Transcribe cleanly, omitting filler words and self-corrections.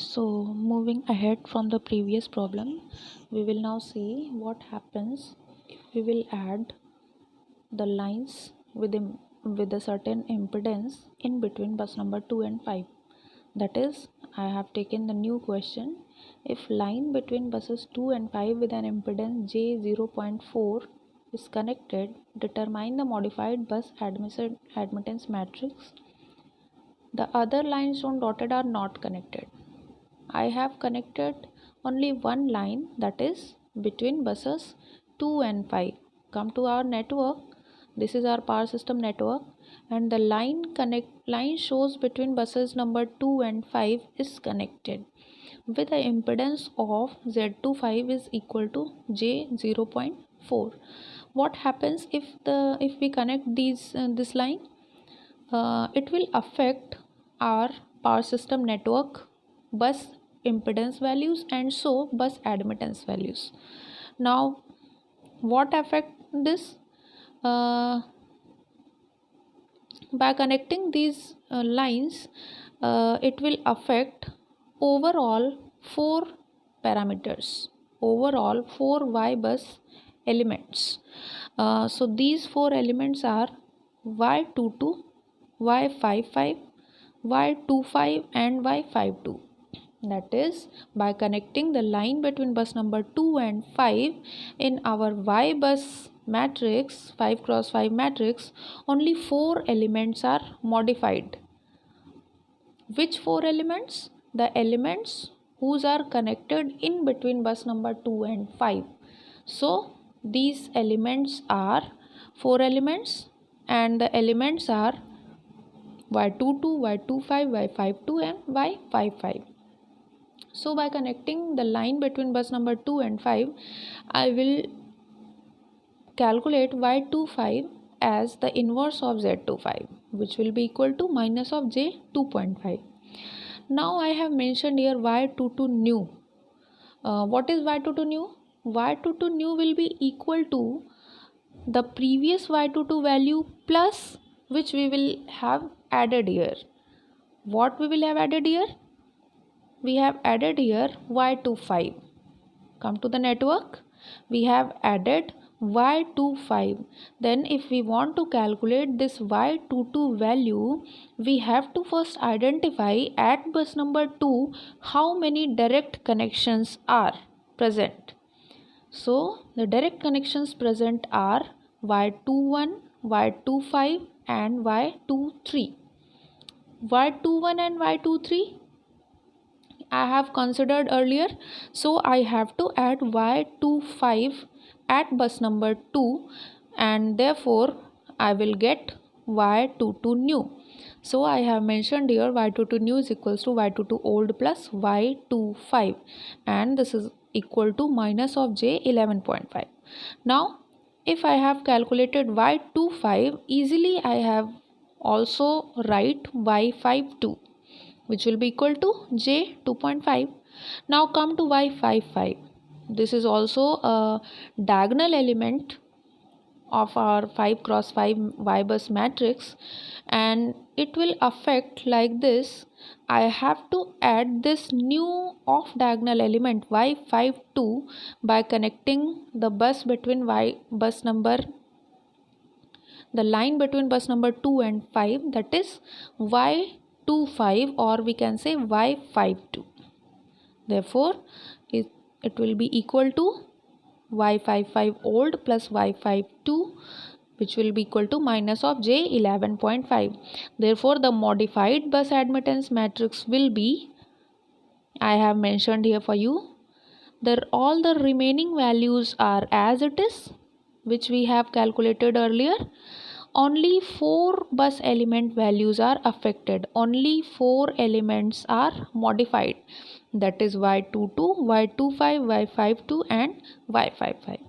So moving ahead from the previous problem, we will now see what happens if we will add the lines with a certain impedance in between bus number 2 and 5. That is, I have taken the new question: if line between buses 2 and 5 with an impedance J 0.4 is connected, determine the modified bus admittance matrix. The other lines shown dotted are not connected. I have connected only one line, that is between buses 2 and 5. Come to our network. This is our power system network, and the line shows between buses number 2 and 5 is connected with the impedance of Z25 is equal to J 0.4. What happens if we connect this line? It will affect our power system network bus impedance values and so bus admittance values. Now what affect this? By connecting these lines, it will affect overall 4 parameters, overall 4 Y bus elements. So these 4 elements are Y22, Y55, Y25 and Y52. That is, by connecting the line between bus number 2 and 5 in our Y bus matrix, 5 cross 5 matrix, only 4 elements are modified. Which 4 elements? The elements whose are connected in between bus number 2 and 5. So these elements are 4 elements, and the elements are Y22, Y25, Y52 and Y55. So by connecting the line between bus number 2 and 5, I will calculate Y25 as the inverse of Z25, which will be equal to minus of J 2.5. Now I have mentioned here Y22 new. What is Y22 new? Y22 new will be equal to the previous Y22 value plus which we will have added here. What we will have added here? We have added here Y25. Come to the network. We have added Y25. Then if we want to calculate this Y22 value, we have to first identify at bus number 2 how many direct connections are present. So the direct connections present are Y21, Y25 and Y23. Y21 and Y23 I have considered earlier, so I have to add Y25 at bus number 2, and therefore I will get Y22 new. So I have mentioned here Y22 new is equals to Y22 old plus Y25, and this is equal to minus of J 11.5. Now if I have calculated Y25, easily I have also write Y52, which will be equal to J 2.5. Now come to Y55. This is also a diagonal element of our 5 cross 5 Y bus matrix, and it will affect like this. I have to add this new off diagonal element Y52 by connecting the bus between the line between bus number 2 and 5, that is Y25, or we can say Y52. Therefore it will be equal to Y55 old plus Y52, which will be equal to minus of J 11.5. Therefore the modified bus admittance matrix will be, I have mentioned here for you, all the remaining values are as it is, which we have calculated earlier. Only 4 bus element values are affected. Only 4 elements are modified. That is Y22, Y25, Y52 and Y55.